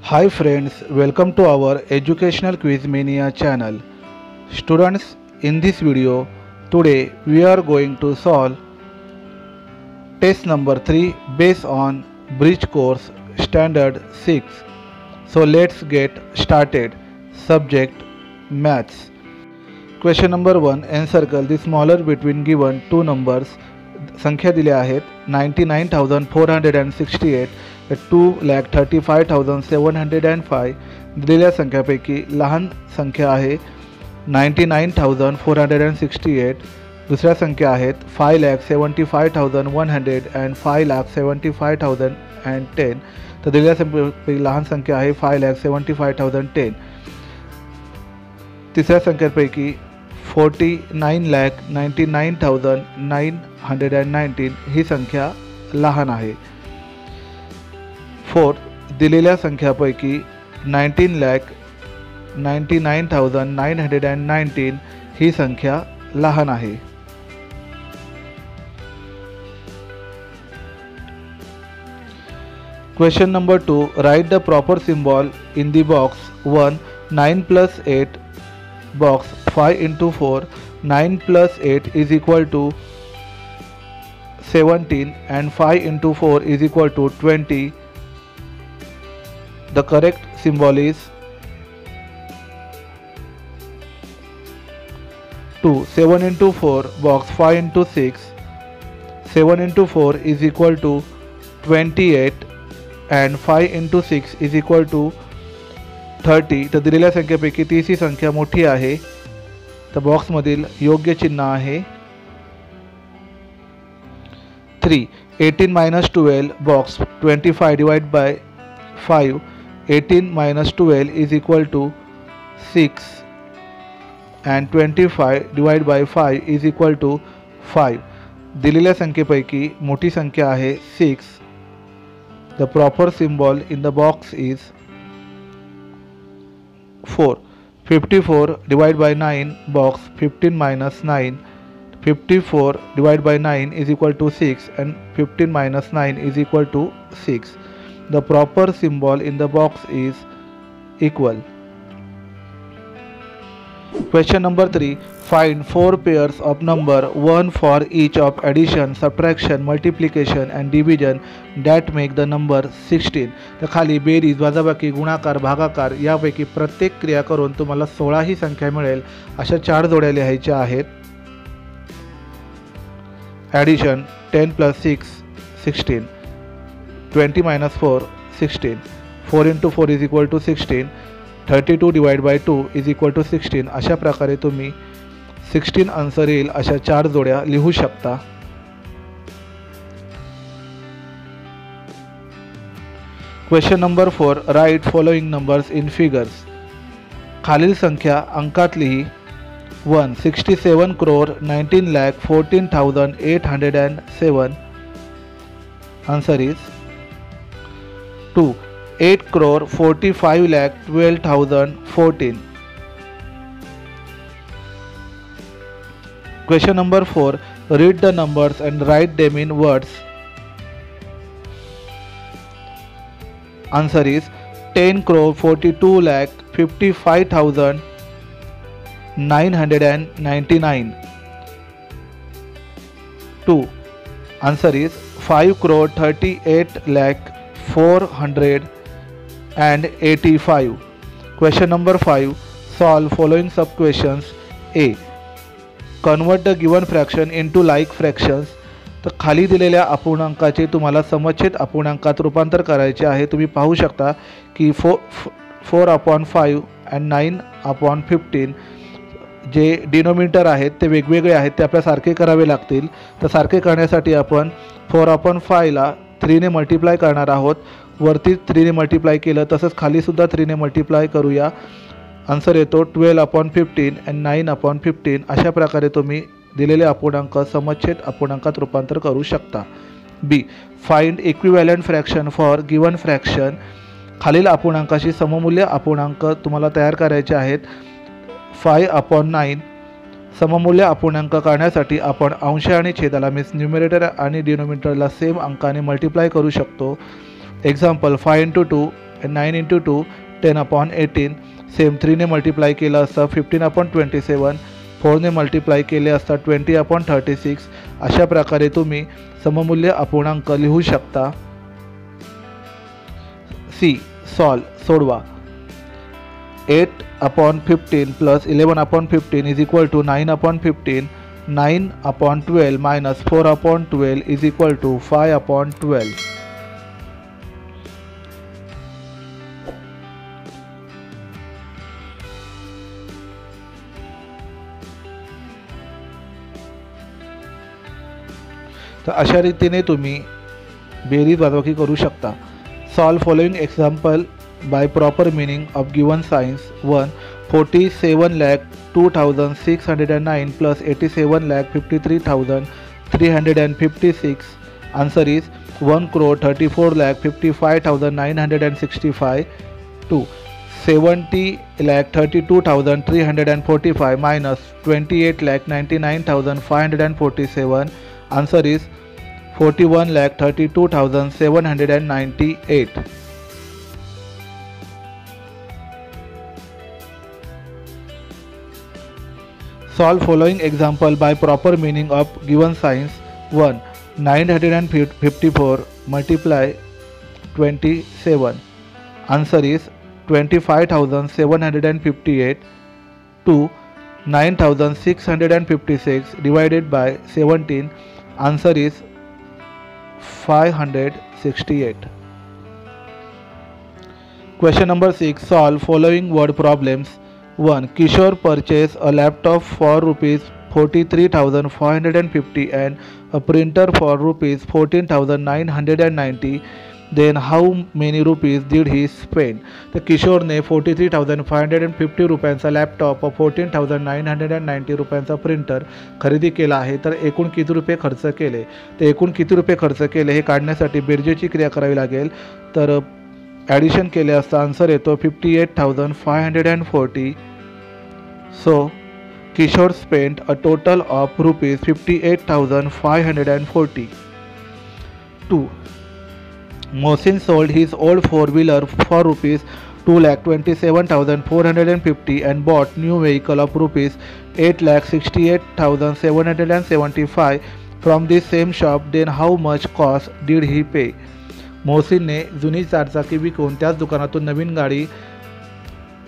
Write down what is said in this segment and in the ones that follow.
Hi friends, welcome to our educational quiz mania channel. Students, in this video, today we are going to solve test number 3 based on bridge course standard 6. So let's get started. Subject maths. Question number 1. Encircle the smaller between given two numbers. संख्या दिल्या आहेत 99,468 2,35,705. दिलेल्या संख्यापैकी लहान संख्या आहे 99,468. दुसऱ्या संख्या आहेत 5,75,100 and 5,75,010. तर दिलेल्या संख्येपैकी लहान संख्या आहे 5,75,010. तिसऱ्या संख्येपैकी 49,99,919 ही संख्या लहान आहे. 4. दिलेल्या संख्यापैकी 19,99,919 ही संख्या लहान आहे. Question number 2. Write the proper symbol in the box 1. 9 plus 8 box 5 into 4. 9 plus 8 is equal to 17 and 5 into 4 is equal to 20. The correct symbol is 2. 7 into 4 box 5 into 6. 7 into 4 is equal to 28 and 5 into 6 is equal to 30. तर दिलेल्या संख्येपैकी 30 ही संख्या मोठी आहे. तर बॉक्समधील योग्य चिन्ह आहे 3. 18 minus 12 box 25 divided by 5. 18 minus 12 is equal to 6 and 25 divided by 5 is equal to 5. दिलेल्या संख्येपैकी मोठी संख्या आहे 6. The proper symbol in the box is 4. 54 divided by 9 box 15 minus 9. 54 divided by 9 is equal to 6 and 15 minus 9 is equal to 6. The proper symbol in the box is equal. Question number 3. Find 4 pairs of number 1 for each of addition, subtraction, multiplication and division that make the number 16. तर खाली berries, वजाबाकी, गुणाकार, भागाकार यापैकी प्रत्येक क्रिया करून तुम्हाला 16 ही संख्या मिळेल अशा 4 जोड्या लिहायच्या आहेत. Addition 10 plus 6 16. 20 minus 4 16. 4 into 4 is equal to 16. 32 divided by 2 is equal to 16. अशा प्रकारे तुम्ही 16 आन्सर येईल अशा 4 जोड्या लिहू शकता. Question number 4. Write following numbers in figures. खालील संख्या अंकात लिही. 1. 67 crore 19,14,807. Answer is 2. 8 crore 45,12,014. Question number 4. Read the numbers and write them in words. Answer is 10 crore 42,55,999. 2. Answer is 5 crore 38,04,085. Question number 5. Solve following sub questions. A. Convert the given fraction into like fractions. तर खाली दिलेल्या अपूर्णांकाचे तुम्हाला समच्छेद अपूर्णांकात रूपांतर करायचे आहे. तुम्ही पाहू शकता की 4/5 and 9/15 जे डिनोमिनेटर आहेत ते वेगवेगळे आहेत, ते आपल्या सारखे करावे लागतील. तर सारखे करण्यासाठी आपण 4/5 ला 3 ने मल्टिप्लाय करणार आहोत. वरती 3 ने मल्टिप्लाय केलं तसंच खाली सुद्धा 3 ने मल्टिप्लाय करूया. आन्सर येतो 12/15 and 9/15. अशा प्रकारे तुम्ही दिलेले अपूर्णांक समच्छेद अपूर्णांकात रूपांतर करू शकता. B. Find equivalent fraction for given fraction. खालील अपूर्णांकाशी सममूल्य अपूर्णांक तुम्हाला तयार करायचे आहेत. 5/9. सममूल्य अपूर्णांक काढण्यासाठी आपण अंश आणि छेदाला मीन्स न्यूमरेटर आणि डिनोमिनेटरला सेम अंकाने मल्टिप्लाय करू शकतो. Example 5 into 2 9 into 2 10/18. सेम 3ने मल्टिप्लाय केलं असतं 15/27. 4ने मल्टिप्लाय केले असता 20/36. अशा प्रकारे तुम्ही सममूल्य अपूर्णांक लिहू शकता. सी. सोडवा. 8/15 plus 11/15 is equal to 9/15. 9/12 minus 4/12 is equal to 5/12. तर अशा रीतीने तुम्ही बेरीज वजाबाकी करू शकता. Solve following example by proper meaning of given signs. 1. 47,02,609 plus 87,53,356. Answer is 1,34,55,965. 2. 70,32,345 minus 28,99,547. Answer is 41,32,798. Solve following example by proper meaning of given signs. 1. 954 multiply 27. Answer is 25,758. 2. 9,656 divided by 17. Answer is 568. Question number 6. Solve following word problems. 1. Kishore purchased a laptop for rupees 43,550 and a printer for rupees 14,990. Then how many rupees did he spend? तर किशोरने 43,550 रुपयांचा laptop व 14,990 रुपयांचा printer खरेदी केला आहे. तर एकूण किती रुपये खर्च केले? तर एकूण किती रुपये खर्च केले हे काढण्यासाठी बेरजेची क्रिया करावी लागेल. तर ॲडिशन केले असता आन्सर येतो 58,540. So Kishore spent a total of rupees 58,540. 2. Mohsin sold his old four-wheeler for rupees 2,27,450 and bought new vehicle of rupees 8,68,775 from the same shop. Then how much cost did he pay? मोहसिनने जुनी चारचाकी विकून त्याच दुकानातून नवीन गाडी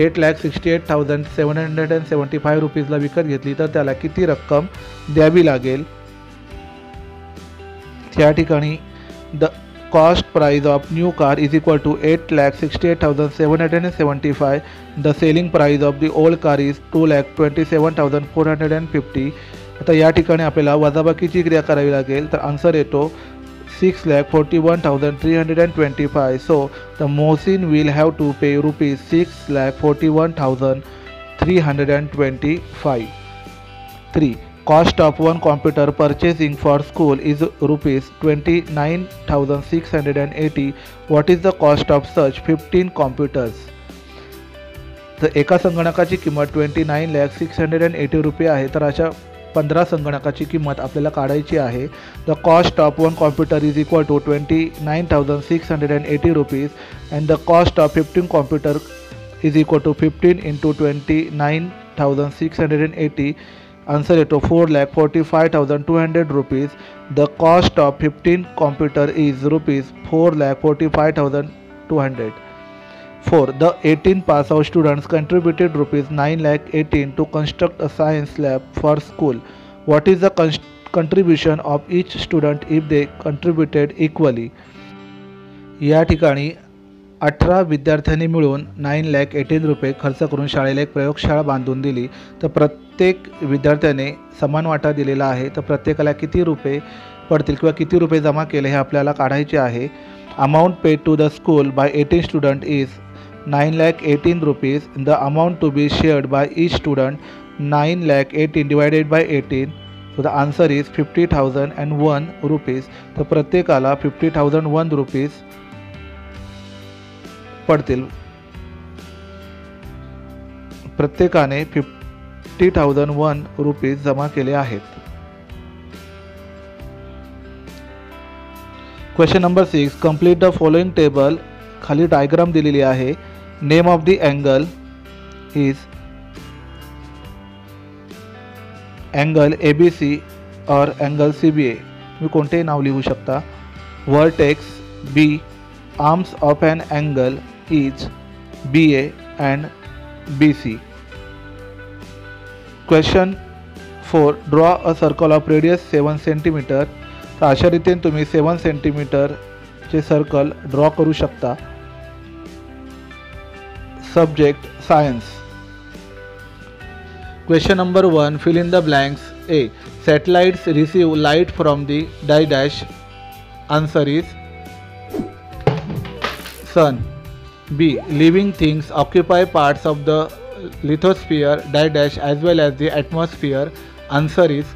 8,68,775 रुपीजला विकत घेतली. तर त्याला किती रक्कम द्यावी लागेल? त्या ठिकाणी the cost price of new car is equal to 8,68,775. The selling price of the old car is 2,27,450. आता या ठिकाणी आपल्याला वजाबाकीची क्रिया करावी लागेल. तर आन्सर येतो 6,41,325. सो the Mohsin will have to pay rupees 6,41,325. 3. Cost of one computer purchasing for school is rupees 29,680. What is the cost of such 15 computers? तर एका संगणकाची किंमत 29,680 रुपये आहे. तर अशा 15 संगणकाची किंमत आपल्याला काढायची आहे. The cost of one computer is equal to 29,680 rupees and the cost of 15 computer is equal to 15 into 29,680. Answer येतो 4,45,200 rupees. The cost of 15 computer is rupees 4,45,200. 4. The 18 pass out students contributed rupees 9,18,000 to construct a science lab for school. What is the contribution of each student if they contributed equally? या ठिकाणी 18 विद्यार्थ्यांनी मिळून 9,18,000 रुपये खर्च करून शाळेला एक प्रयोगशाळा बांधून दिली. तर प्रत्येक विद्यार्थ्याने समान वाटा दिलेला आहे. तर प्रत्येकाला किती रुपये पडतील किंवा किती रुपये जमा केले हे आपल्याला काढायचे आहे. Amount paid to the school by 18 student is 9,18,000 rupees. The amount to be shared by each student 9,18,000 divided by 18. So the answer is 50,001 rupees. तर प्रत्येकाला 50,001 रुपीज पडतील. प्रत्येकाने 50,001 रुपीज जमा केले आहेत. Question number 6. Complete the following table खाली diagram दिलेली आहे. Name of the angle is angle ABC और अँगल CBA. तुम्ही कोणतेही नाव लिहू शकता. Vertex B, arms of an angle is BA and BC. Question 4. Draw a circle of radius 7 centimetre. तर अशा रीतीने तुम्ही 7 सेंटीमीटरचे सर्कल ड्रॉ करू शकता. Subject science. Question number 1. Fill in the blanks. A. Satellites receive light from the dash. Answer is sun. B. Living things occupy parts of the lithosphere dash as well as the atmosphere. Answer is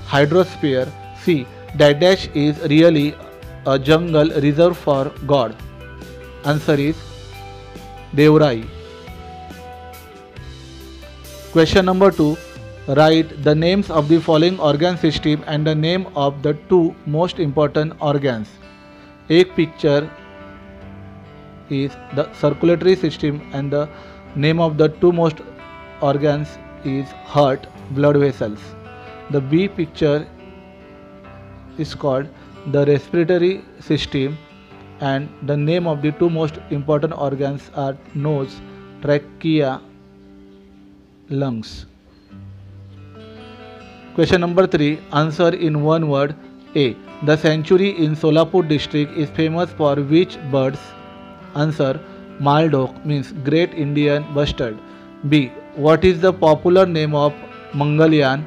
hydrosphere. C. Dash is really a jungle reserved for God. Answer is Devrai. Question number 2. Write the names of the following organ system and the name of the two most important organs. एक picture is the circulatory system and the name of the two most organs is heart, blood vessels. The B picture is called the respiratory system and the name of the two most important organs are nose, trachea, lungs. Question number 3. Answer in one word. A. The sanctuary in Solapur district is famous for which birds? Answer Maldok means Great Indian Bustard. B. What is the popular name of Mangalyaan?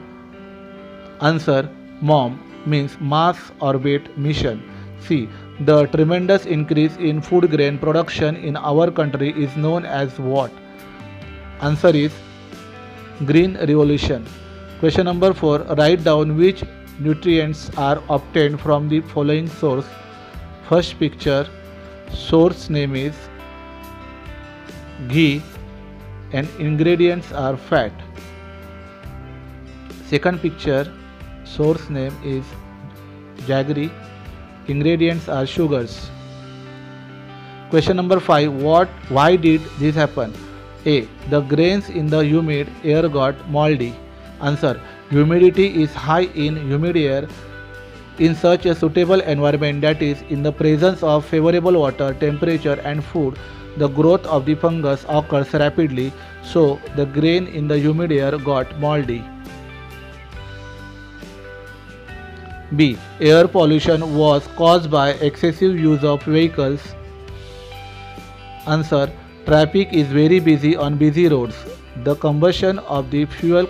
Answer MOM means Mars Orbit Mission. C. The tremendous increase in food grain production in our country is known as what? Answer is Green Revolution. Question number 4. Write down which nutrients are obtained from the following source. First picture, source name is ghee and ingredients are fat. Second picture, source name is jaggery, ingredients are sugars. Question number 5. Why did this happen? A. The grains in the humid air got moldy. Answer. Humidity is high in humid air. In such a suitable environment, that is, in the presence of favorable water, temperature and food, the growth of the fungus occurs rapidly, so the grain in the humid air got moldy. B. Air pollution was caused by excessive use of vehicles. Answer. Traffic is very busy on busy roads. The combustion of the fuel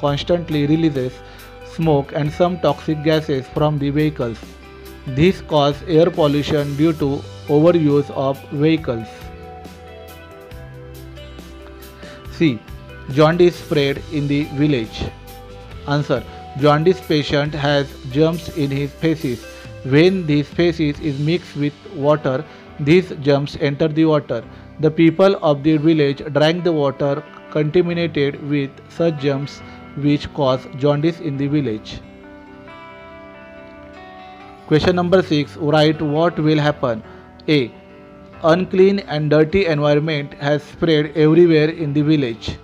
constantly releases smoke and some toxic gases from the vehicles. This causes air pollution due to overuse of vehicles. C. Jaundice spread in the village. Answer. Jaundice patient has germs in his feces. When this feces is mixed with water, these germs enter the water. The people of the village drank the water contaminated with such germs which cause jaundice in the village. Question number 6. Write what will happen. A. Unclean and dirty environment has spread everywhere in the village.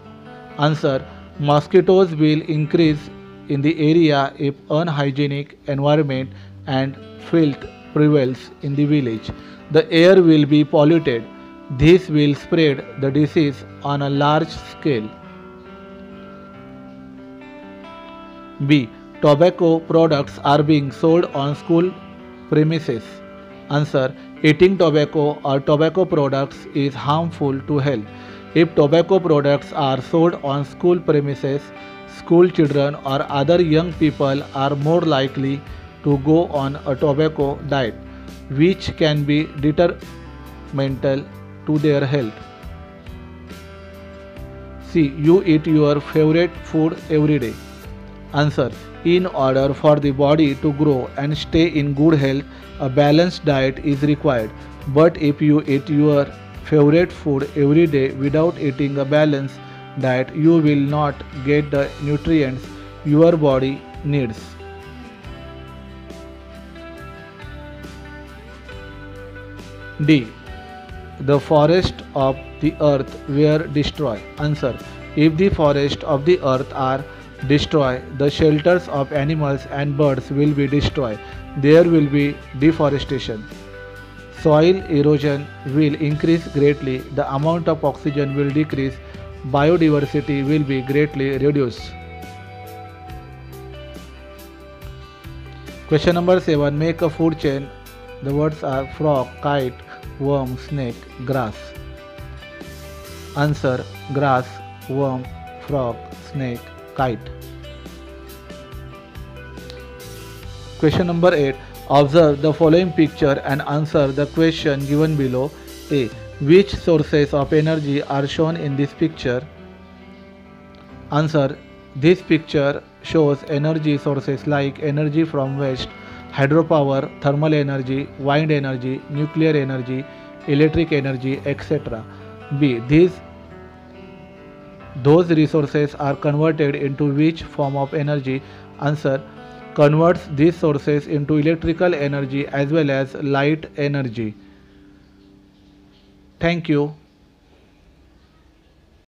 Answer. Mosquitoes will increase in the area if unhygienic environment and filth prevails in the village. The air will be polluted. This will spread the disease on a large scale. B. Tobacco products are being sold on school premises. Answer. Eating tobacco or tobacco products is harmful to health. If tobacco products are sold on school premises, school children or other young people are more likely to go on a tobacco diet, which can be detrimental to their health. C. You eat your favorite food every day. Answer. In order for the body to grow and stay in good health, a balanced diet is required. But if you eat your favorite food every day without eating a balanced diet, you will not get the nutrients your body needs. D. The forest of the earth were destroyed. Answer. If the forest of the earth are destroyed, the shelters of animals and birds will be destroyed. There will be deforestation. Soil erosion will increase greatly. The amount of oxygen will decrease. Biodiversity will be greatly reduced. Question number 7. Make a food chain. The words are frog, kite, worm, snake, grass. Answer. Grass, worm, frog, snake, kite. Question number 8. Observe the following picture and answer the question given below. A. Which sources of energy are shown in this picture? Answer. This picture shows energy sources like energy from waste, hydropower, thermal energy, wind energy, nuclear energy, electric energy, etc. B. Those resources are converted into which form of energy? Answer. Converts these sources into electrical energy as well as light energy. Thank you.